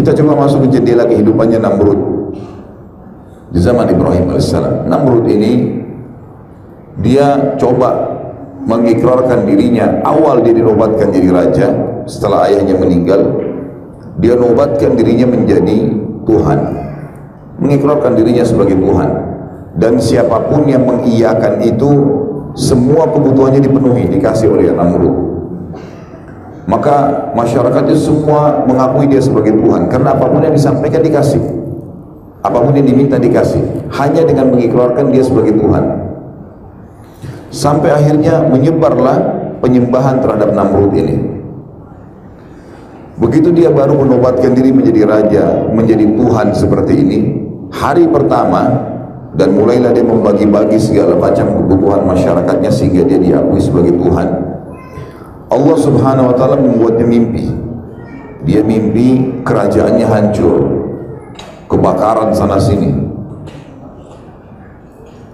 Kita coba masuk ke jendela kehidupannya Namrud di zaman Ibrahim alaihissalam. Namrud ini dia coba mengikrarkan dirinya. Awal dia dinobatkan jadi raja setelah ayahnya meninggal. Dia nobatkan dirinya menjadi Tuhan, mengikrarkan dirinya sebagai Tuhan, dan siapapun yang mengiyakan itu semua kebutuhannya dipenuhi, dikasih oleh Namrud. Maka masyarakatnya semua mengakui dia sebagai Tuhan, karena apapun yang disampaikan dikasih, apapun yang diminta dikasih, hanya dengan mengikrarkan dia sebagai Tuhan. Sampai akhirnya menyebarlah penyembahan terhadap Namrud ini. Begitu dia baru menobatkan diri menjadi raja, menjadi Tuhan seperti ini, hari pertama, dan mulailah dia membagi-bagi segala macam kebutuhan masyarakatnya sehingga dia diakui sebagai Tuhan. Allah subhanahu wa ta'ala membuatnya mimpi. Dia mimpi kerajaannya hancur, kebakaran sana sini.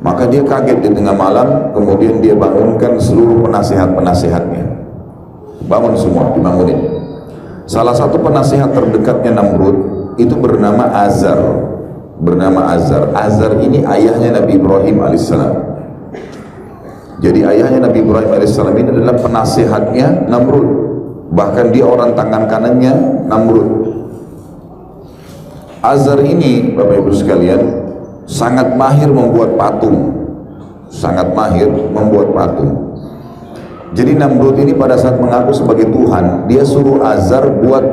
Maka dia kaget di tengah malam, kemudian dia bangunkan seluruh penasihat-penasihatnya. Bangun semua, dibangunin. Salah satu penasihat terdekatnya Namrud itu bernama Azar. Azar ini ayahnya Nabi Ibrahim alaihissalam. Jadi ayahnya Nabi Ibrahim alaihissalam ini adalah penasihatnya Namrud. Bahkan dia orang tangan kanannya Namrud. Azar ini, Bapak Ibu sekalian, sangat mahir membuat patung. Jadi Namrud ini pada saat mengaku sebagai Tuhan, dia suruh Azar buat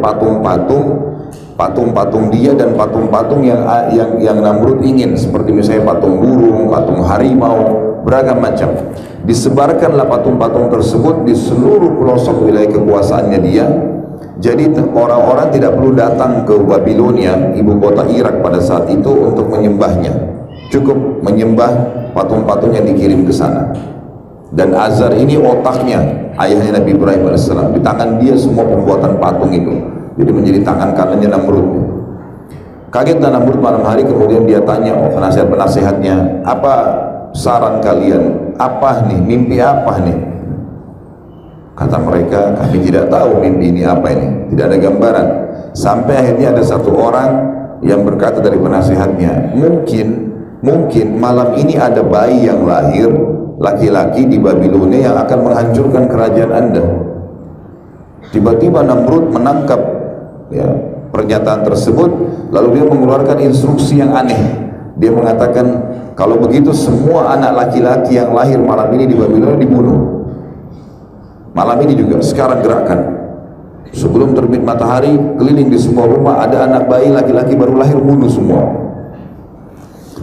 patung-patung dia dan patung-patung yang Namrud ingin, seperti misalnya patung burung, patung harimau, beragam macam. Disebarkanlah patung-patung tersebut di seluruh pelosok wilayah kekuasaannya dia. Jadi orang-orang tidak perlu datang ke Babilonia, ibu kota Irak pada saat itu, untuk menyembahnya. Cukup menyembah patung-patung yang dikirim ke sana. Dan Azar ini otaknya, ayahnya Nabi Ibrahim AS. Di tangan dia semua pembuatan patung itu. Jadi menjadi tangan kanannya Namrud. Kagetlah Namrud malam hari, kemudian dia tanya penasihat-penasihatnya, apa saran kalian? Apa nih? Mimpi apa nih? Kata mereka, kami tidak tahu mimpi ini apa ini. Tidak ada gambaran. Sampai akhirnya ada satu orang yang berkata dari penasihatnya, mungkin malam ini ada bayi yang lahir, laki-laki di Babilonia yang akan menghancurkan kerajaan Anda. Tiba-tiba Namrud menangkap pernyataan tersebut, lalu dia mengeluarkan instruksi yang aneh. Dia mengatakan, kalau begitu semua anak laki-laki yang lahir malam ini di Babilonia dibunuh. Malam ini juga, sekarang gerakan. Sebelum terbit matahari, keliling di semua rumah, ada anak bayi laki-laki baru lahir, bunuh semua.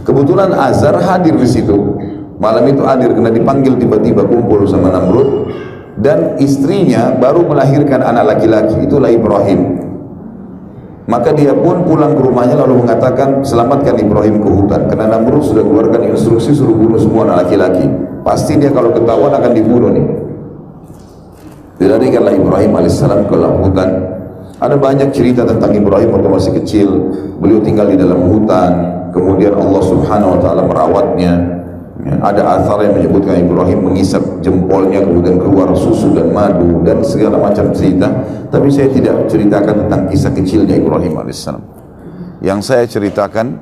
Kebetulan Azar hadir di situ. Malam itu hadir karena dipanggil tiba-tiba kumpul sama Namrud, dan istrinya baru melahirkan anak laki-laki, itulah Ibrahim. Maka dia pun pulang ke rumahnya lalu mengatakan, selamatkan Ibrahim ke hutan, karena Namrud sudah keluarkan instruksi suruh bunuh semua anak laki-laki. Pasti dia kalau ketahuan akan dibunuh nih. Dilarikanlah Ibrahim alaihissalam ke hutan. Ada banyak cerita tentang Ibrahim waktu masih kecil. Beliau tinggal di dalam hutan, kemudian Allah subhanahu wa ta'ala merawatnya. Ada athar yang menyebutkan Ibrahim mengisap jempolnya, kemudian keluar susu dan madu dan segala macam cerita. Tapi saya tidak ceritakan tentang kisah kecilnya Ibrahim alaihissalam. Yang saya ceritakan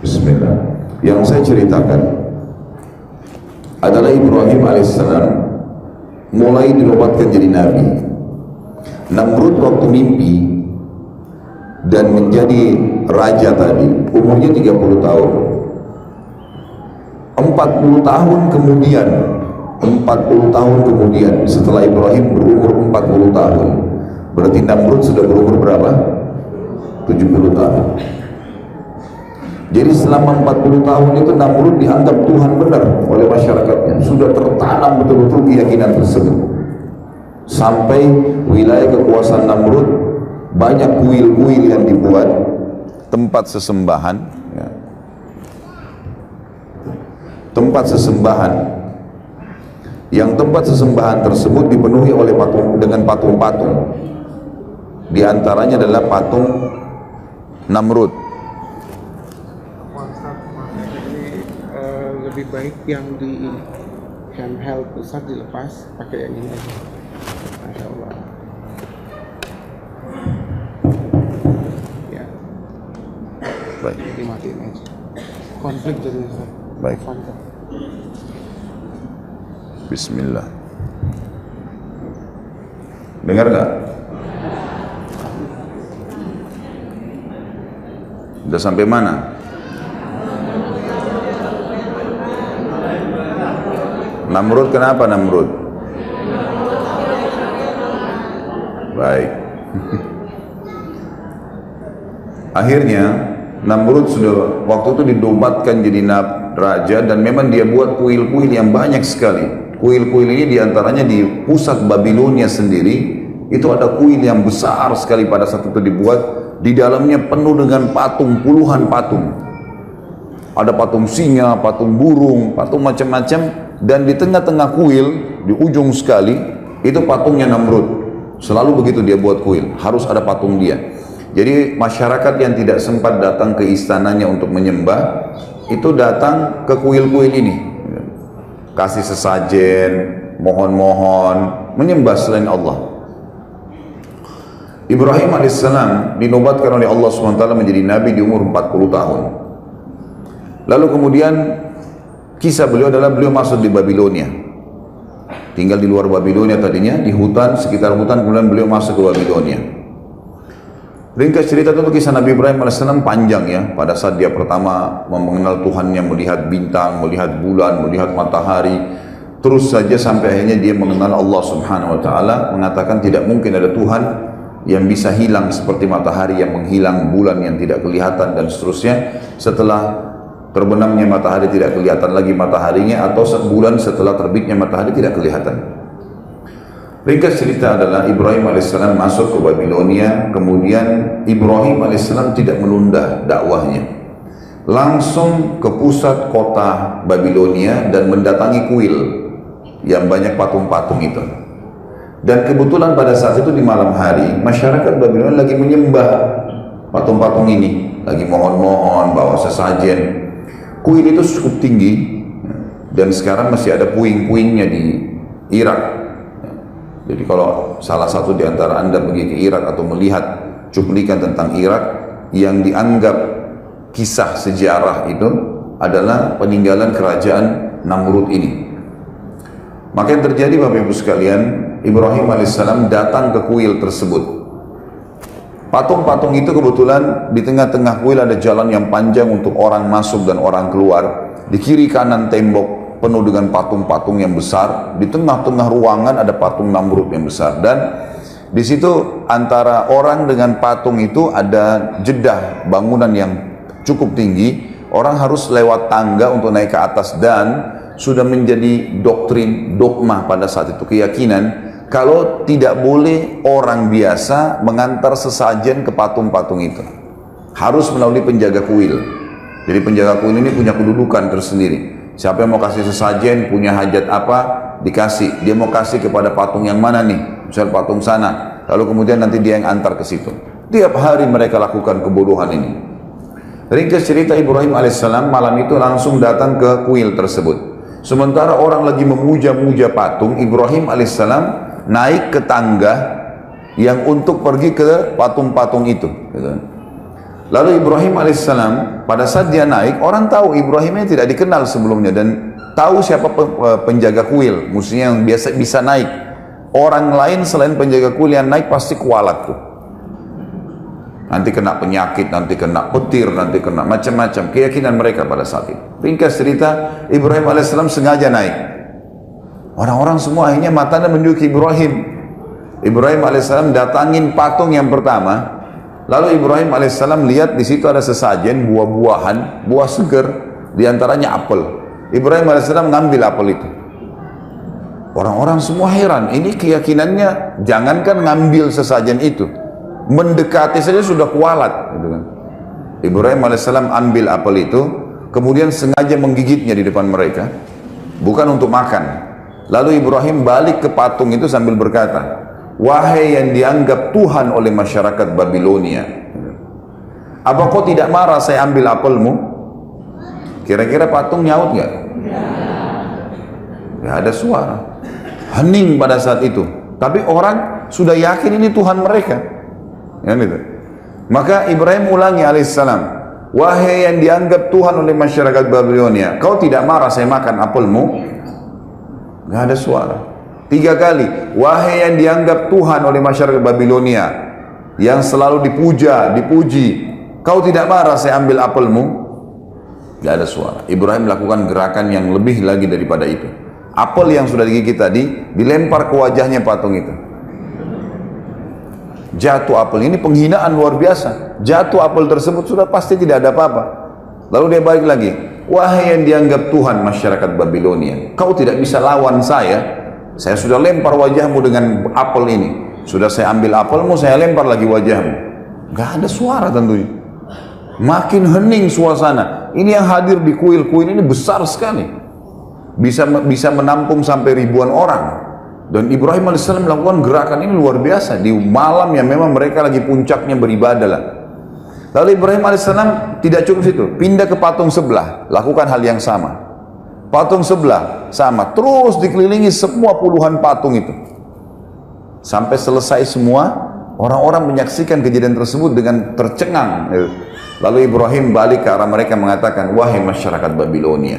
Bismillah. Yang saya ceritakan adalah Ibrahim alaihissalam mulai dinobatkan jadi nabi. Namrud waktu mimpi dan menjadi raja tadi umurnya 30 tahun. 40 tahun kemudian setelah Ibrahim berumur 40 tahun, berarti Namrud sudah berumur berapa? 70 tahun. Jadi selama 40 tahun itu Namrud dianggap Tuhan benar oleh masyarakatnya. Sudah tertanam betul-betul keyakinan tersebut. Sampai wilayah kekuasaan Namrud banyak kuil-kuil yang dibuat, tempat sesembahan, tempat sesembahan. Yang tempat sesembahan tersebut dipenuhi oleh dengan patung-patung. Di antaranya adalah patung Namrud. Lebih baik yang di handheld Ustaz dilepas pakai yang ini aja. Masya Allah. Ya. Baik. Dimatiin aja. Konflik jadi Ustaz. Baik. Konflik. Bismillah. Dengar nggak? Udah sampai mana? Namrud kenapa Namrud? Baik. Akhirnya Namrud sudah waktu itu didobatkan jadi raja dan memang dia buat kuil-kuil yang banyak sekali. Kuil-kuil ini diantaranya di pusat Babilonia sendiri itu ada kuil yang besar sekali pada saat itu dibuat, di dalamnya penuh dengan patung, puluhan patung. Ada patung singa, patung burung, patung macam-macam, dan di tengah-tengah kuil di ujung sekali itu patungnya Namrud. Selalu begitu dia buat kuil, harus ada patung dia. Jadi masyarakat yang tidak sempat datang ke istananya untuk menyembah itu datang ke kuil-kuil ini, kasih sesajen, mohon-mohon, menyembah selain Allah. Ibrahim alaihissalam dinobatkan oleh Allah SWT menjadi nabi di umur 40 tahun. Lalu kemudian kisah beliau adalah beliau masuk di Babilonia. Tinggal di luar Babilonia tadinya, di hutan, sekitar hutan, kemudian beliau masuk ke Babilonia. Ringkas cerita itu kisah Nabi Ibrahim alaihissalam panjang ya. Pada saat dia pertama mengenal Tuhannya, melihat bintang, melihat bulan, melihat matahari, terus saja sampai akhirnya dia mengenal Allah Subhanahu wa taala, mengatakan tidak mungkin ada Tuhan yang bisa hilang seperti matahari yang menghilang, bulan yang tidak kelihatan dan seterusnya. Setelah terbenamnya matahari tidak kelihatan lagi mataharinya, atau sebulan setelah terbitnya matahari tidak kelihatan. Ringkas cerita adalah Ibrahim alaihissalam masuk ke Babilonia, kemudian Ibrahim alaihissalam tidak menunda dakwahnya, langsung ke pusat kota Babilonia dan mendatangi kuil yang banyak patung-patung itu. Dan kebetulan pada saat itu di malam hari masyarakat Babilonia lagi menyembah patung-patung ini, lagi mohon-mohon, bawa sesajen. Kuil itu cukup tinggi dan sekarang masih ada puing-puingnya di Irak. Jadi kalau salah satu di antara Anda pergi ke Irak atau melihat cuplikan tentang Irak yang dianggap kisah sejarah itu adalah peninggalan kerajaan Namrud ini. Maka yang terjadi Bapak Ibu sekalian, Ibrahim alaihissalam datang ke kuil tersebut. Patung-patung itu kebetulan di tengah-tengah kuil ada jalan yang panjang untuk orang masuk dan orang keluar. Di kiri kanan tembok penuh dengan patung-patung yang besar. Di tengah-tengah ruangan ada patung Namrud yang besar. Dan di situ antara orang dengan patung itu ada jedah bangunan yang cukup tinggi. Orang harus lewat tangga untuk naik ke atas, dan sudah menjadi doktrin, dogma pada saat itu, keyakinan kalau tidak boleh orang biasa mengantar sesajen ke patung-patung itu, harus melalui penjaga kuil. Jadi penjaga kuil ini punya kedudukan tersendiri. Siapa yang mau kasih sesajen, punya hajat apa, dikasih. Dia mau kasih kepada patung yang mana nih, misal patung sana, lalu kemudian nanti dia yang antar ke situ. Tiap hari mereka lakukan kebodohan ini. Ringkas cerita, Ibrahim alaihissalam malam itu langsung datang ke kuil tersebut. Sementara orang lagi memuja-muja patung, Ibrahim alaihissalam naik ke tangga yang untuk pergi ke patung-patung itu. Lalu Ibrahim alaihissalam pada saat dia naik, orang tahu Ibrahimnya tidak dikenal sebelumnya dan tahu siapa penjaga kuil, musuhnya yang biasa bisa naik. Orang lain selain penjaga kuil yang naik pasti kualat tuh. Nanti kena penyakit, nanti kena petir, nanti kena macam-macam. Keyakinan mereka pada saat itu. Ringkas cerita, Ibrahim alaihissalam sengaja naik. Orang-orang semua akhirnya matanya menuju ke Ibrahim. Ibrahim alaihissalam datangin patung yang pertama. Lalu Ibrahim alaihissalam lihat di situ ada sesajen buah-buahan, buah segar, diantaranya apel. Ibrahim alaihissalam ngambil apel itu. Orang-orang semua heran, ini keyakinannya jangankan ngambil sesajen itu, mendekati saja sudah kualat. Gitu kan. Ibrahim alaihissalam ambil apel itu, kemudian sengaja menggigitnya di depan mereka, bukan untuk makan. Lalu Ibrahim balik ke patung itu sambil berkata, wahai yang dianggap Tuhan oleh masyarakat Babilonia, apa kau tidak marah saya ambil apelmu? Kira-kira patung nyaut nggak? Nggak ada suara. Hening pada saat itu. Tapi orang sudah yakin ini Tuhan mereka. Ya, gitu. Maka Ibrahim ulangi alaihissalam, wahai yang dianggap Tuhan oleh masyarakat Babilonia, kau tidak marah saya makan apelmu? Nggak ada suara. 3 kali, wahai yang dianggap Tuhan oleh masyarakat Babilonia, yang selalu dipuja, dipuji, kau tidak marah saya ambil apelmu? Nggak ada suara. Ibrahim melakukan gerakan yang lebih lagi daripada itu. Apel yang sudah digigit tadi dilempar ke wajahnya patung itu. Jatuh apel, ini penghinaan luar biasa. Jatuh apel tersebut sudah pasti tidak ada apa-apa. Lalu dia balik lagi, wahai yang dianggap Tuhan masyarakat Babilonia, kau tidak bisa lawan saya sudah lempar wajahmu dengan apel ini. Sudah saya ambil apelmu, saya lempar lagi wajahmu. Gak ada suara tentunya. Makin hening suasana. Ini yang hadir di kuil-kuil ini besar sekali. Bisa menampung sampai ribuan orang. Dan Ibrahim AS melakukan gerakan ini luar biasa di malam yang memang mereka lagi puncaknya beribadah lah. Lalu Ibrahim AS tidak cukup situ, pindah ke patung sebelah, lakukan hal yang sama. Patung sebelah sama, terus dikelilingi semua puluhan patung itu. Sampai selesai semua, orang-orang menyaksikan kejadian tersebut dengan tercengang. Lalu Ibrahim balik ke arah mereka mengatakan, wahai masyarakat Babilonia,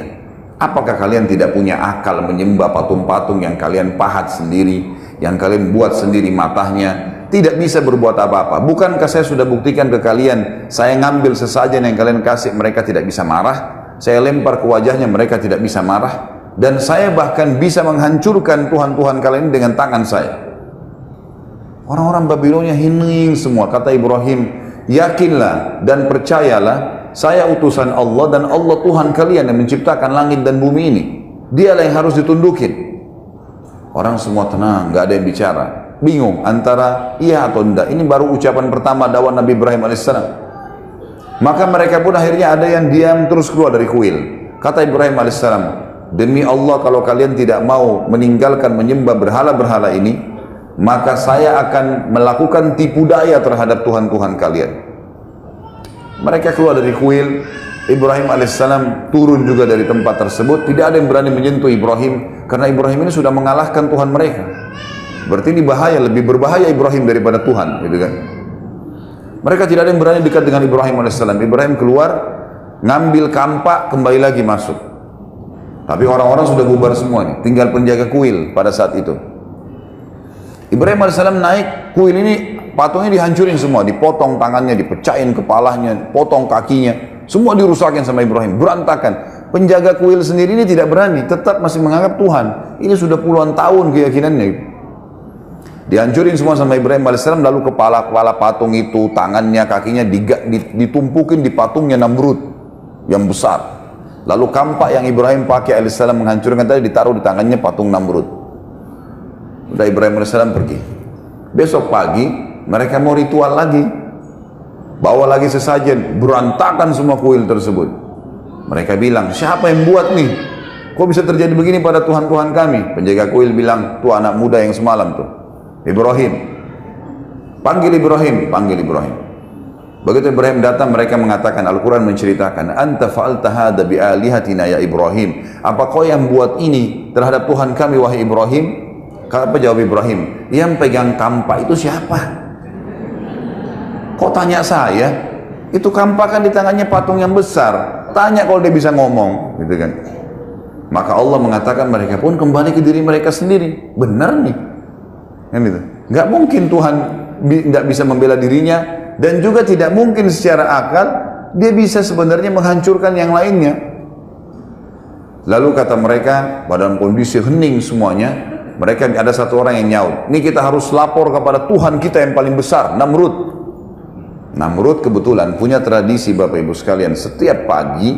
apakah kalian tidak punya akal menyembah patung-patung yang kalian pahat sendiri, yang kalian buat sendiri matanya, tidak bisa berbuat apa-apa? Bukankah saya sudah buktikan ke kalian, saya ngambil sesajen yang kalian kasih, mereka tidak bisa marah, saya lempar ke wajahnya, mereka tidak bisa marah, dan saya bahkan bisa menghancurkan Tuhan-Tuhan kalian dengan tangan saya. Orang-orang Babilonia hening semua. Kata Ibrahim, yakinlah dan percayalah, saya utusan Allah dan Allah Tuhan kalian yang menciptakan langit dan bumi ini. Dialah yang harus ditundukin. Orang semua tenang, nggak ada yang bicara. Bingung antara iya atau tidak. Ini baru ucapan pertama dakwah Nabi Ibrahim alaihissalam. Maka mereka pun akhirnya ada yang diam terus keluar dari kuil. Kata Ibrahim alaihissalam, demi Allah kalau kalian tidak mau meninggalkan menyembah berhala-berhala ini, maka saya akan melakukan tipu daya terhadap Tuhan-Tuhan kalian. Mereka keluar dari kuil. Ibrahim alaihissalam turun juga dari tempat tersebut. Tidak ada yang berani menyentuh Ibrahim, karena Ibrahim ini sudah mengalahkan Tuhan mereka. Berarti ini bahaya, lebih berbahaya Ibrahim daripada Tuhan, gitu kan? Mereka tidak ada yang berani dekat dengan Ibrahim alaihissalam. Ibrahim keluar, ngambil kampak, kembali lagi masuk. Tapi orang-orang sudah bubar semua nih, tinggal penjaga kuil pada saat itu. Ibrahim alaihissalam naik kuil ini, patungnya dihancurin semua, dipotong tangannya, dipecahin kepalanya, potong kakinya, semua dirusakin sama Ibrahim, berantakan. Penjaga kuil sendiri ini tidak berani, tetap masih menganggap Tuhan. Ini sudah puluhan tahun keyakinannya. Dihancurin semua sama Ibrahim alaihissalam, lalu kepala-kepala patung itu, tangannya, kakinya ditumpukin di patungnya Namrud yang besar. Lalu kampak yang Ibrahim pakai alaihissalam menghancurkan tadi ditaruh di tangannya patung Namrud. Udah Ibrahim alaihissalam pergi. Besok pagi mereka mau ritual lagi, bawa lagi sesajen, berantakan semua kuil tersebut. Mereka bilang, siapa yang buat nih? Kok bisa terjadi begini pada Tuhan-Tuhan kami? Penjaga kuil bilang, tuh anak muda yang semalam tuh, Ibrahim. Panggil Ibrahim, panggil Ibrahim. Begitu Ibrahim datang, mereka mengatakan, Al-Quran menceritakan, anta fa'alta hadha bi'alihatina ya Ibrahim. Apa kau yang buat ini terhadap Tuhan kami wahai Ibrahim? Apa jawab Ibrahim? Yang pegang kampak itu siapa? Kok tanya saya? Itu kampak kan di tangannya patung yang besar. Tanya kalau dia bisa ngomong, gitu kan? Maka Allah mengatakan mereka pun kembali ke diri mereka sendiri. Benar nih, kan gitu. Nggak mungkin Tuhan nggak bisa membela dirinya, dan juga tidak mungkin secara akal dia bisa sebenarnya menghancurkan yang lainnya. Lalu kata mereka, pada kondisi hening semuanya, mereka ada satu orang yang nyaut, ini kita harus lapor kepada Tuhan kita yang paling besar, Namrud. Namrud kebetulan punya tradisi Bapak Ibu sekalian, setiap pagi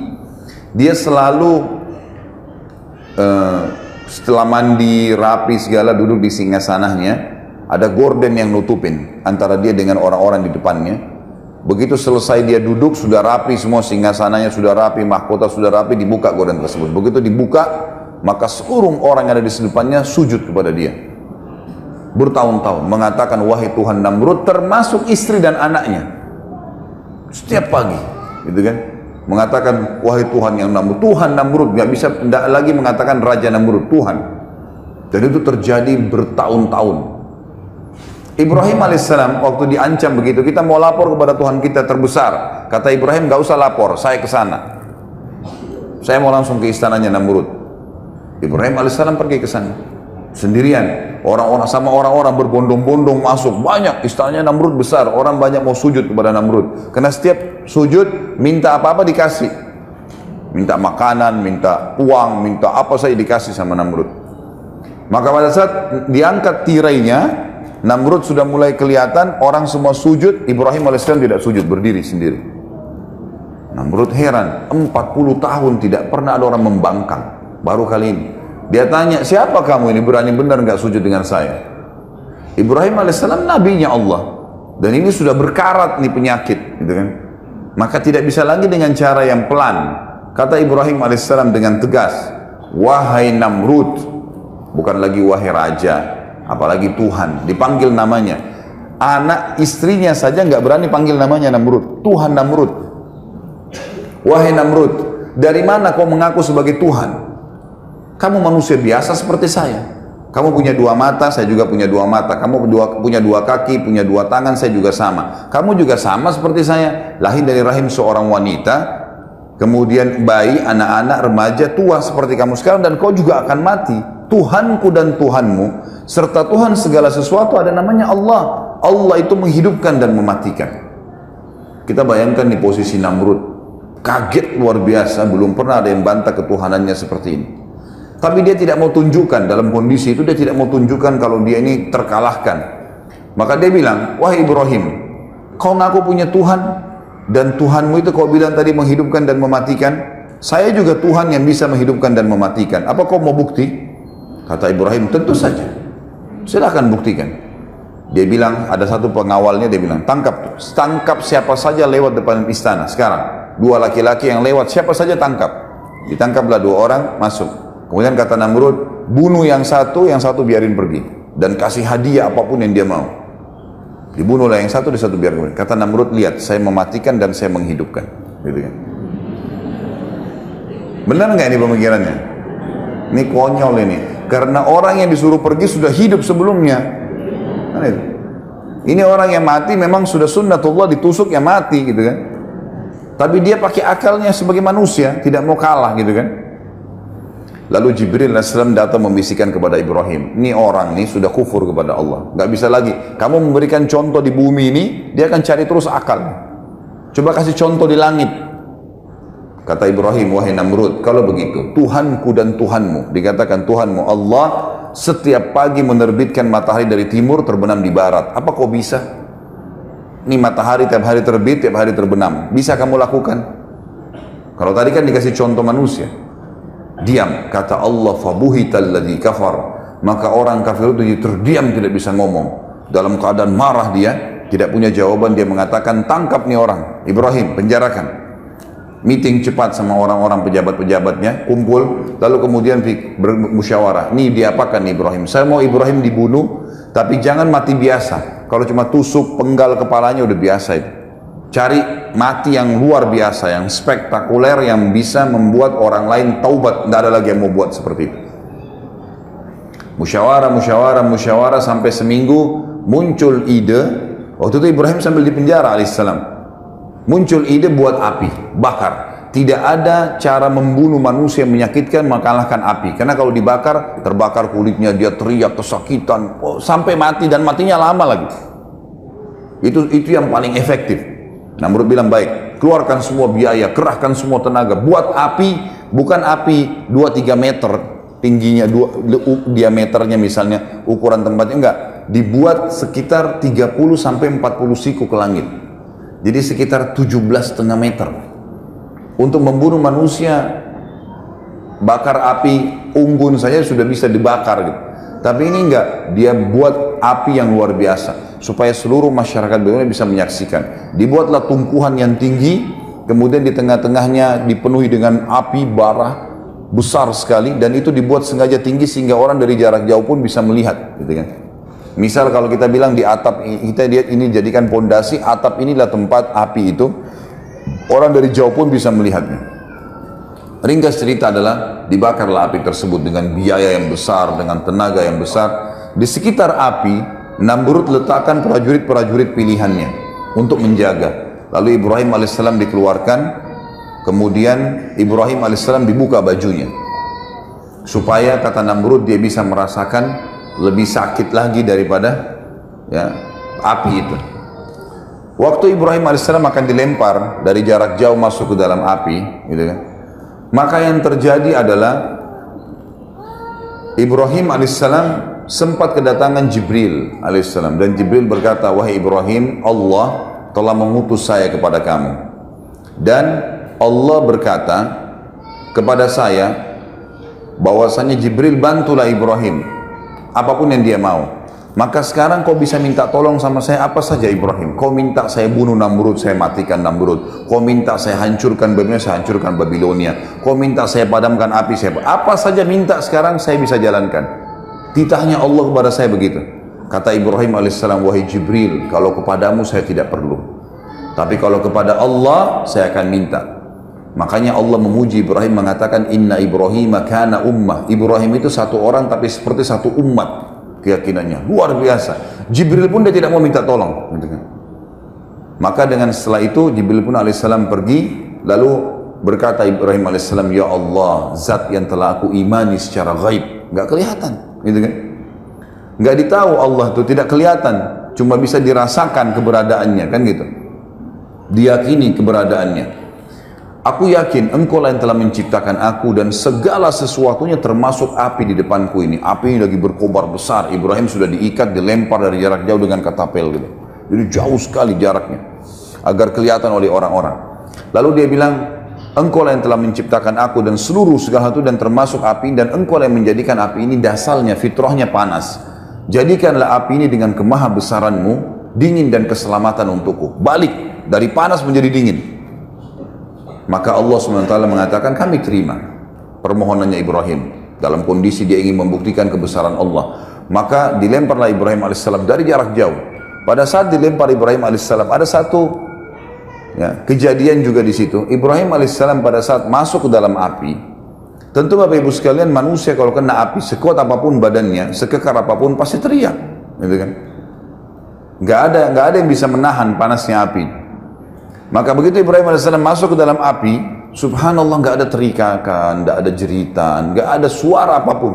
dia selalu setelah mandi rapi segala duduk di singgasananya, ada gorden yang nutupin antara dia dengan orang-orang di depannya. Begitu selesai dia duduk, sudah rapi semua, singgasananya sudah rapi, mahkota sudah rapi, dibuka gorden tersebut. Begitu dibuka, maka seluruh orang yang ada di depannya sujud kepada dia bertahun-tahun, mengatakan wahai Tuhan Namrud, termasuk istri dan anaknya. Setiap pagi, gitu kan? mengatakan wahai Tuhan yang Namrud, Tuhan Namrud, nggak bisa tidak lagi mengatakan Raja Namrud, Tuhan. Dan itu terjadi bertahun-tahun. Ibrahim alaihissalam waktu diancam begitu, kita mau lapor kepada Tuhan kita terbesar, kata Ibrahim, nggak usah lapor, saya ke sana, saya mau langsung ke istananya Namrud. Ibrahim alaihissalam pergi ke sana sendirian, orang-orang berbondong-bondong masuk, banyak, istananya Namrud besar, orang banyak mau sujud kepada Namrud, karena setiap sujud minta apa-apa dikasih, minta makanan, minta uang, minta apa saja dikasih sama Namrud. Maka pada saat diangkat tirainya, Namrud sudah mulai kelihatan, orang semua sujud, Ibrahim alaihissalam tidak sujud, berdiri sendiri. Namrud heran, 40 tahun tidak pernah ada orang membangkang, baru kali ini. Dia tanya, siapa kamu ini berani benar nggak sujud dengan saya? Ibrahim alaihissalam nabinya Allah, dan ini sudah berkarat nih penyakit, gitu kan? Maka tidak bisa lagi dengan cara yang pelan. Kata Ibrahim alaihissalam dengan tegas, wahai Namrud, bukan lagi wahai raja, apalagi Tuhan, dipanggil namanya. Anak istrinya saja nggak berani panggil namanya Namrud, Tuhan Namrud. Wahai Namrud, dari mana kau mengaku sebagai Tuhan? Kamu manusia biasa seperti saya. Kamu punya dua mata, saya juga punya dua mata. Kamu punya dua kaki, punya dua tangan, saya juga sama. Kamu juga sama seperti saya, lahir dari rahim seorang wanita, kemudian bayi, anak-anak, remaja, tua seperti kamu sekarang, dan kau juga akan mati. Tuhanku dan Tuhanmu, serta Tuhan segala sesuatu ada namanya Allah. Allah itu menghidupkan dan mematikan. Kita bayangkan di posisi Namrud, kaget luar biasa, belum pernah ada yang bantah ketuhanannya seperti ini. Tapi dia tidak mau tunjukkan, dalam kondisi itu dia tidak mau tunjukkan kalau dia ini terkalahkan. Maka dia bilang, wahai Ibrahim, kau ngaku punya Tuhan, dan Tuhanmu itu kau bilang tadi menghidupkan dan mematikan. Saya juga Tuhan yang bisa menghidupkan dan mematikan. Apa kau mau bukti? Kata Ibrahim, tentu saja, silahkan buktikan. Dia bilang, ada satu pengawalnya, dia bilang, tangkap siapa saja lewat depan istana sekarang. Dua laki-laki yang lewat, siapa saja tangkap. Ditangkaplah dua orang, masuk. Kemudian kata Namrud, bunuh yang satu biarin pergi, dan kasih hadiah apapun yang dia mau. Dibunuhlah yang satu biarin pergi. Kata Namrud, lihat, saya mematikan dan saya menghidupkan, gitu kan? Benar nggak ini pemikirannya? Ini konyol ini, karena orang yang disuruh pergi sudah hidup sebelumnya. Ini orang yang mati memang sudah sunnatullah, ditusuk ya mati, gitu kan? Tapi dia pakai akalnya sebagai manusia, tidak mau kalah, gitu kan? Lalu Jibril AS datang membisikkan kepada Ibrahim, ini orang ini sudah kufur kepada Allah, nggak bisa lagi. Kamu memberikan contoh di bumi ini, dia akan cari terus akal. Coba kasih contoh di langit. Kata Ibrahim, wahai Namrud, kalau begitu, Tuhanku dan Tuhanmu, dikatakan Tuhanmu Allah, setiap pagi menerbitkan matahari dari timur, terbenam di barat. Apa kau bisa? Ini matahari tiap hari terbit, tiap hari terbenam. Bisa kamu lakukan? Kalau tadi kan dikasih contoh manusia. Diam, kata Allah, fabuhital ladzi kafar, maka orang kafir itu terdiam, tidak bisa ngomong. Dalam keadaan marah dia, tidak punya jawaban, dia mengatakan, tangkap nih orang, Ibrahim, penjarakan. Meeting cepat sama orang-orang pejabat-pejabatnya, kumpul, lalu kemudian bermusyawarah. Nih diapakan nih Ibrahim? Saya mau Ibrahim dibunuh, tapi jangan mati biasa. Kalau cuma tusuk penggal kepalanya udah biasa itu. Cari mati yang luar biasa, yang spektakuler, yang bisa membuat orang lain taubat. Tidak ada lagi yang mau buat seperti itu. Musyawarah sampai seminggu muncul ide. Waktu itu Ibrahim sambil di penjara alaihissalam. Muncul ide buat api, bakar. Tidak ada cara membunuh manusia yang menyakitkan mengalahkan api. Karena kalau dibakar, terbakar kulitnya, dia teriak kesakitan, sampai mati, dan matinya lama lagi. Itu yang paling efektif. Namrud bilang, baik, keluarkan semua biaya, kerahkan semua tenaga, buat api, bukan api 2-3 meter tingginya, diameternya misalnya, ukuran tempatnya, enggak, dibuat sekitar 30-40 siku ke langit. Jadi sekitar 17,5 meter. Untuk membunuh manusia, bakar api unggun saja sudah bisa dibakar gitu. Tapi ini enggak, dia buat api yang luar biasa supaya seluruh masyarakat dunia bisa menyaksikan. Dibuatlah tumpuhan yang tinggi, kemudian di tengah-tengahnya dipenuhi dengan api bara besar sekali, dan itu dibuat sengaja tinggi sehingga orang dari jarak jauh pun bisa melihat, gitu kan. Misal kalau kita bilang di atap, kita lihat ini jadikan pondasi, atap inilah tempat api itu. Orang dari jauh pun bisa melihatnya. Ringkas cerita adalah dibakarlah api tersebut dengan biaya yang besar, dengan tenaga yang besar. Di sekitar api, Namrud letakkan prajurit-prajurit pilihannya untuk menjaga. Lalu Ibrahim alaihissalam dikeluarkan, kemudian Ibrahim alaihissalam dibuka bajunya. Supaya kata Namrud dia bisa merasakan lebih sakit lagi daripada api itu. Waktu Ibrahim alaihissalam akan dilempar dari jarak jauh masuk ke dalam api, gitu kan? Maka yang terjadi adalah Ibrahim alaihissalam sempat kedatangan Jibril alaihissalam, dan Jibril berkata, wahai Ibrahim, Allah telah mengutus saya kepada kamu, dan Allah berkata kepada saya bahwasanya Jibril bantulah Ibrahim apapun yang dia mau. Maka sekarang kau bisa minta tolong sama saya apa saja Ibrahim. Kau minta saya bunuh Namrud, saya matikan Namrud. Kau minta saya hancurkan Babilonia, saya hancurkan Babilonia. Kau minta saya padamkan api, saya apa saja minta sekarang saya bisa jalankan. Titahnya Allah kepada saya begitu. Kata Ibrahim alaihissalam, wahai Jibril, kalau kepadamu saya tidak perlu, tapi kalau kepada Allah saya akan minta. Makanya Allah memuji Ibrahim, mengatakan inna Ibrahim kana ummah. Ibrahim itu satu orang tapi seperti satu umat keyakinannya, luar biasa. Jibril pun dia tidak mau minta tolong, gitu kan. Maka dengan setelah itu Jibril pun alaihissalam pergi, lalu berkata Ibrahim alaihissalam, ya Allah, zat yang telah aku imani secara gaib, nggak kelihatan, gitu kan. Nggak ditahu Allah itu, tidak kelihatan, cuma bisa dirasakan keberadaannya, kan gitu. Diyakini keberadaannya. Aku yakin engkau lah yang telah menciptakan aku dan segala sesuatunya termasuk api di depanku ini. Api ini lagi berkobar besar. Ibrahim sudah diikat, dilempar dari jarak jauh dengan katapel gitu. Jadi jauh sekali jaraknya agar kelihatan oleh orang-orang. Lalu dia bilang, engkau lah yang telah menciptakan aku dan seluruh segala itu dan termasuk api, dan engkau lah yang menjadikan api ini dasarnya, fitrahnya panas. Jadikanlah api ini dengan kemahabesaranmu dingin dan keselamatan untukku. Balik dari panas menjadi dingin. Maka Allah SWT mengatakan, kami terima permohonannya Ibrahim. Dalam kondisi dia ingin membuktikan kebesaran Allah. Maka dilemparlah Ibrahim AS dari jarak jauh. Pada saat dilempar Ibrahim AS, ada satu kejadian juga di situ. Ibrahim AS pada saat masuk ke dalam api, tentu Bapak Ibu sekalian, manusia kalau kena api, sekuat apapun badannya, sekekar apapun, pasti teriak. Gitu kan? Nggak ada yang bisa menahan panasnya api. Maka begitu Ibrahim AS masuk ke dalam api, subhanallah, nggak ada teriakan, nggak ada jeritan, nggak ada suara apapun,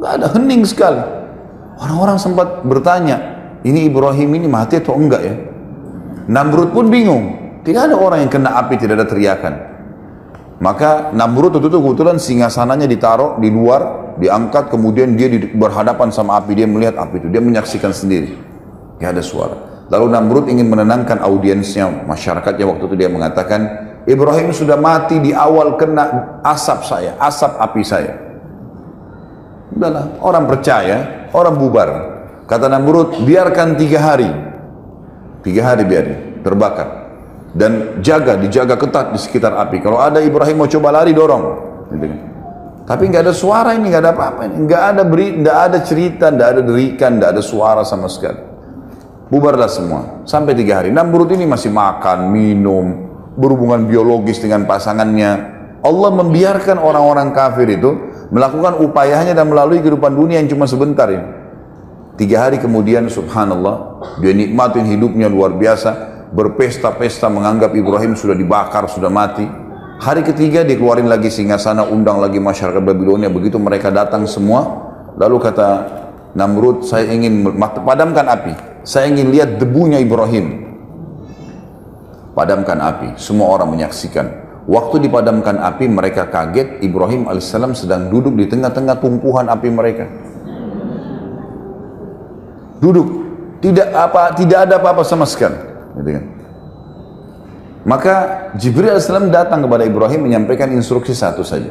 nggak ada, hening sekali. Orang-orang sempat bertanya, ini Ibrahim ini mati atau enggak ya? Namrud pun bingung, tidak ada orang yang kena api tidak ada teriakan. Maka Namrud itu kebetulan singgasananya ditaruh di luar, diangkat, kemudian dia berhadapan sama api, dia melihat api itu, dia menyaksikan sendiri, nggak ada suara. Lalu Namrud ingin menenangkan audiensnya, masyarakatnya. Waktu itu dia mengatakan, Ibrahim sudah mati di awal kena asap saya, asap api saya. Udahlah, orang percaya, orang bubar. Kata Namrud, biarkan 3 hari. 3 hari biarin, terbakar. Dan dijaga ketat di sekitar api. Kalau ada Ibrahim mau coba lari, dorong. Gitu kan. Tapi nggak ada suara ini, nggak ada apa-apa. Nggak ada cerita, nggak ada derikan, nggak ada suara sama sekali. Bubarlah semua, sampai 3 hari. Namrud ini masih makan, minum, berhubungan biologis dengan pasangannya. Allah membiarkan orang-orang kafir itu melakukan upayanya dan melalui kehidupan dunia yang cuma sebentar ya. 3 hari kemudian, subhanallah, dia nikmatin hidupnya luar biasa, berpesta-pesta menganggap Ibrahim sudah dibakar, sudah mati. Hari ketiga dikeluarin lagi singgasana, undang lagi masyarakat Babilonia. Begitu mereka datang semua, lalu kata Namrud, saya ingin padamkan api. Saya ingin lihat debunya Ibrahim. Padamkan api. Semua orang menyaksikan. Waktu dipadamkan api, mereka kaget. Ibrahim alaihissalam sedang duduk di tengah-tengah tumpuhan api mereka. Duduk. Tidak ada apa-apa sama sekali. Gitu kan? Maka Jibril alaihissalam datang kepada Ibrahim menyampaikan instruksi satu saja.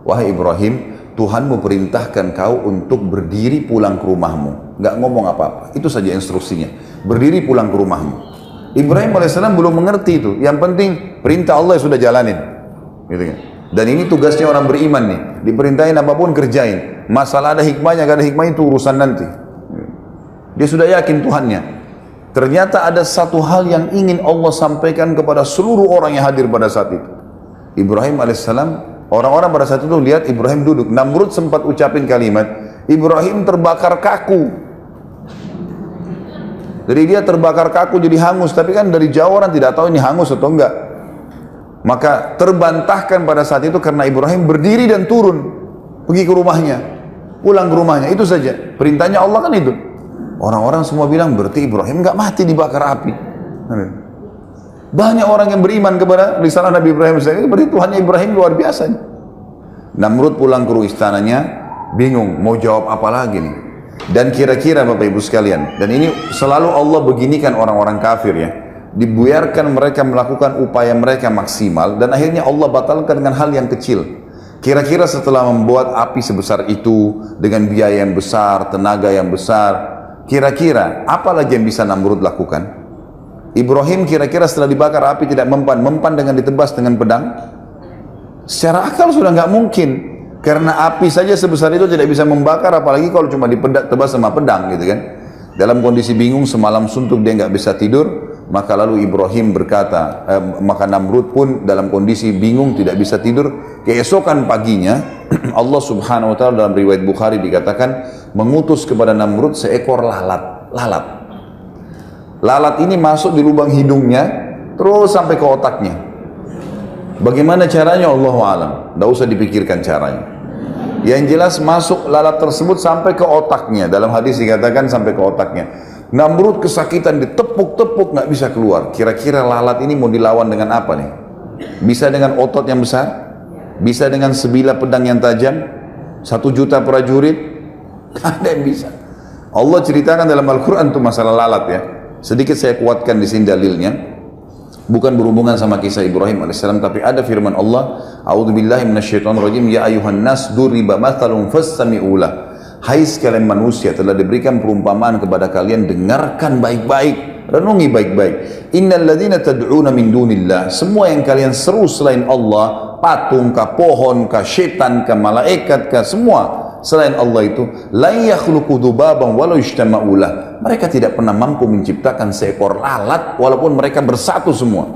Wahai Ibrahim, Tuhanmu perintahkan kau untuk berdiri pulang ke rumahmu. Nggak ngomong apa-apa. Itu saja instruksinya. Berdiri pulang ke rumahmu. Ibrahim AS belum mengerti itu. Yang penting perintah Allah sudah jalanin. Gitu kan? Dan ini tugasnya orang beriman nih. Diperintahin apapun kerjain. Masalah ada hikmahnya, gak ada hikmah itu urusan nanti. Dia sudah yakin Tuhannya. Ternyata ada satu hal yang ingin Allah sampaikan kepada seluruh orang yang hadir pada saat itu. Ibrahim alaihissalam, orang-orang pada saat itu lihat Ibrahim duduk. Namrud sempat ucapin kalimat, Ibrahim terbakar kaku. Jadi dia terbakar kaku jadi hangus, tapi kan dari jauh orang tidak tahu ini hangus atau enggak. Maka terbantahkan pada saat itu karena Ibrahim berdiri dan turun, pergi ke rumahnya, pulang ke rumahnya, itu saja. Perintahnya Allah kan itu. Orang-orang semua bilang berarti Ibrahim enggak mati dibakar api. Banyak orang yang beriman kepada risalah Nabi Ibrahim. Berarti Tuhannya Ibrahim luar biasa. Namrud pulang ke istananya, bingung mau jawab apa lagi nih. Dan kira-kira Bapak Ibu sekalian, dan ini selalu Allah beginikan orang-orang kafir ya, dibiarkan mereka melakukan upaya mereka maksimal dan akhirnya Allah batalkan dengan hal yang kecil. Kira-kira setelah membuat api sebesar itu dengan biaya yang besar, tenaga yang besar, kira-kira apa lagi yang bisa Namrud lakukan? Ibrahim kira-kira setelah dibakar api tidak mempan dengan ditebas dengan pedang? Secara akal sudah nggak mungkin. Karena api saja sebesar itu tidak bisa membakar, apalagi kalau cuma ditebas sama pedang gitu kan. Dalam kondisi bingung, semalam suntuk dia nggak bisa tidur, maka lalu Ibrahim berkata, maka Namrud pun dalam kondisi bingung tidak bisa tidur. Keesokan paginya Allah subhanahu wa ta'ala dalam riwayat Bukhari dikatakan mengutus kepada Namrud seekor lalat. Lalat ini masuk di lubang hidungnya terus sampai ke otaknya. Bagaimana caranya Allahu a'lam, tidak usah dipikirkan caranya. Yang jelas masuk lalat tersebut sampai ke otaknya. Dalam hadis dikatakan sampai ke otaknya. Namrud kesakitan, ditepuk-tepuk nggak bisa keluar. Kira-kira lalat ini mau dilawan dengan apa nih? Bisa dengan otot yang besar? Bisa dengan sebilah pedang yang tajam? 1 juta prajurit? Ada yang bisa. Allah ceritakan dalam Al-Quran itu masalah lalat ya. Sedikit saya kuatkan di sini dalilnya. Bukan berhubungan sama kisah Ibrahim alaihissalam, tapi ada firman Allah, A'udzubillahi minasyaitonirrajim, ya ayuhan nas duriba mathalun fastami'ulah. Hai sekalian manusia, telah diberikan perumpamaan kepada kalian, dengarkan baik-baik, renungi baik-baik. Innal ladzina tad'una min dunillah, semua yang kalian seru selain Allah, patung kah, pohon kah, setan kah, malaikat kah, semua selain Allah itu, la yakhluqu dzubaban walau ijtama'ulah. Mereka tidak pernah mampu menciptakan seekor lalat walaupun mereka bersatu semua.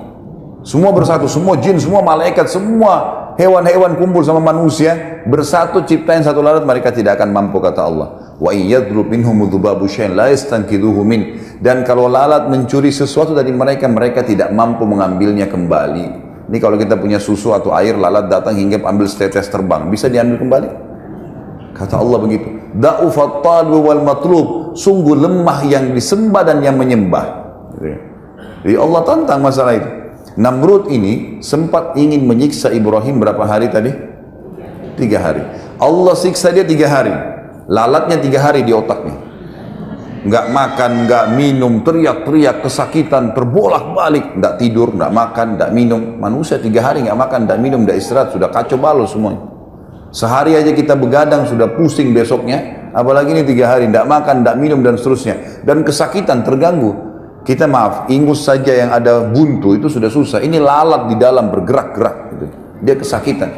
Semua bersatu, semua jin, semua malaikat, semua hewan-hewan kumpul sama manusia bersatu ciptain satu lalat, mereka tidak akan mampu, kata Allah. Wa iyyadrub minhum dzubabu syai'an la yastanqidhuhu min. Dan kalau lalat mencuri sesuatu dari mereka, mereka tidak mampu mengambilnya kembali. Ini kalau kita punya susu atau air, lalat datang hingga ambil setetes terbang, bisa diambil kembali? Kata Allah begitu. Da'ufat talib wal matlub, sungguh lemah yang disembah dan yang menyembah. Jadi Allah tantang masalah itu. Namrud ini sempat ingin menyiksa Ibrahim berapa hari tadi? 3 hari. Allah siksa dia 3 hari. Lalatnya 3 hari di otaknya. Nggak makan, nggak minum, teriak-teriak, kesakitan, terbolak-balik, nggak tidur, nggak makan, nggak minum. Manusia 3 hari nggak makan, nggak minum, nggak istirahat, sudah kacau balau semuanya. Sehari aja kita begadang sudah pusing besoknya, apalagi ini 3 hari tidak makan, tidak minum dan seterusnya, dan kesakitan, terganggu. Kita maaf, ingus saja yang ada buntu itu sudah susah. Ini lalat di dalam bergerak-gerak, gitu. Dia kesakitan.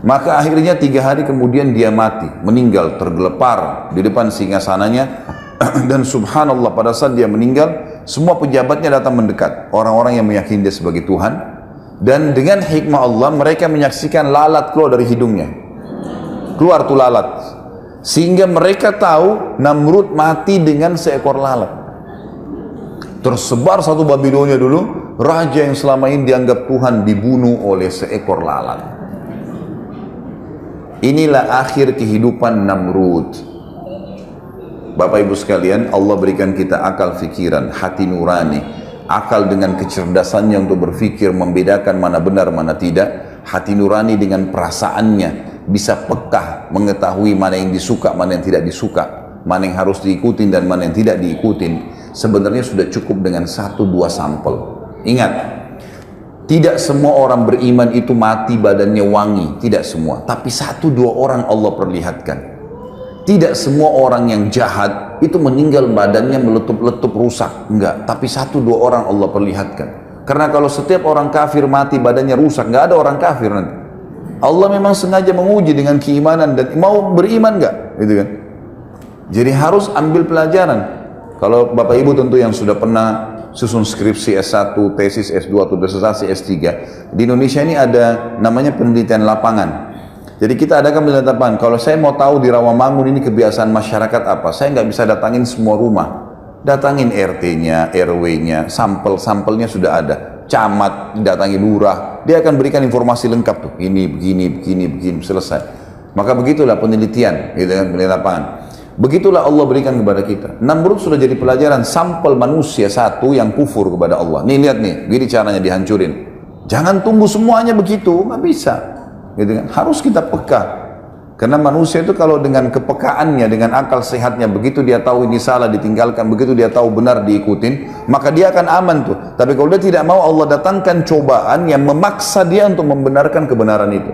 Maka akhirnya 3 hari kemudian dia mati, meninggal tergelepar di depan singgasananya. Dan subhanallah, pada saat dia meninggal, semua pejabatnya datang mendekat, orang-orang yang meyakini dia sebagai Tuhan. Dan dengan hikmah Allah, mereka menyaksikan lalat keluar dari hidungnya. Keluar tuh lalat. Sehingga mereka tahu Namrud mati dengan seekor lalat. Tersebar satu Babilonia dulu, raja yang selama ini dianggap Tuhan dibunuh oleh seekor lalat. Inilah akhir kehidupan Namrud. Bapak Ibu sekalian, Allah berikan kita akal fikiran, hati nurani. Akal dengan kecerdasannya untuk berpikir, membedakan mana benar, mana tidak. Hati nurani dengan perasaannya, bisa pekah, mengetahui mana yang disuka, mana yang tidak disuka, mana yang harus diikutin dan mana yang tidak diikutin. Sebenarnya sudah cukup dengan 1-2 sampel. Ingat, tidak semua orang beriman itu mati badannya wangi, tidak semua. Tapi 1-2 orang Allah perlihatkan. Tidak semua orang yang jahat itu meninggal badannya meletup-letup rusak, enggak. Tapi 1-2 orang Allah perlihatkan. Karena kalau setiap orang kafir mati badannya rusak, enggak ada orang kafir nanti. Allah memang sengaja menguji dengan keimanan dan mau beriman enggak, gitu kan? Jadi harus ambil pelajaran. Kalau Bapak Ibu tentu yang sudah pernah susun skripsi S1, tesis S2 atau disertasi S3, di Indonesia ini ada namanya penelitian lapangan. Jadi kita adakan penelitian lapangan. Kalau saya mau tahu di Rawamangun ini kebiasaan masyarakat apa, saya nggak bisa datangin semua rumah. Datangin RT-nya, RW-nya, sampel-sampelnya sudah ada. Camat, datangi lurah, dia akan berikan informasi lengkap tuh. Ini, begini, selesai. Maka begitulah penelitian, gitu kan, penelitian lapangan. Begitulah Allah berikan kepada kita. Namrud sudah jadi pelajaran sampel manusia satu yang kufur kepada Allah. Nih lihat nih, gini caranya dihancurin. Jangan tunggu semuanya begitu, nggak bisa. Gitu kan? Harus kita peka. Karena manusia itu kalau dengan kepekaannya, dengan akal sehatnya, begitu dia tahu ini salah ditinggalkan, begitu dia tahu benar diikutin, maka dia akan aman tuh. Tapi kalau dia tidak mau, Allah datangkan cobaan yang memaksa dia untuk membenarkan kebenaran itu.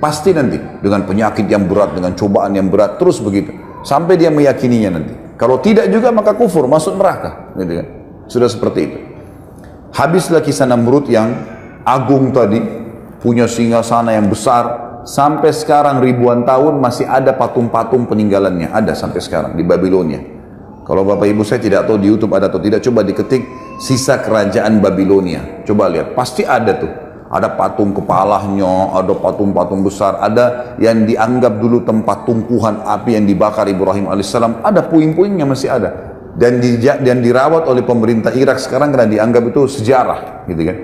Pasti nanti dengan penyakit yang berat, dengan cobaan yang berat, terus begitu. Sampai dia meyakininya nanti. Kalau tidak juga maka kufur, masuk neraka. Gitu kan? Sudah seperti itu. Habislah kisah Namrud yang agung tadi, punya singgasana yang besar. Sampai sekarang ribuan tahun masih ada patung-patung peninggalannya. Ada sampai sekarang di Babilonia. Kalau Bapak Ibu saya tidak tahu di YouTube ada atau tidak, coba diketik sisa kerajaan Babilonia. Coba lihat, pasti ada tuh. Ada patung kepalanya, ada patung-patung besar, ada yang dianggap dulu tempat tungkuhan api yang dibakar Ibrahim alaihissalam, ada puing-puingnya masih ada. Dan dirawat oleh pemerintah Irak sekarang karena dianggap itu sejarah, gitu kan.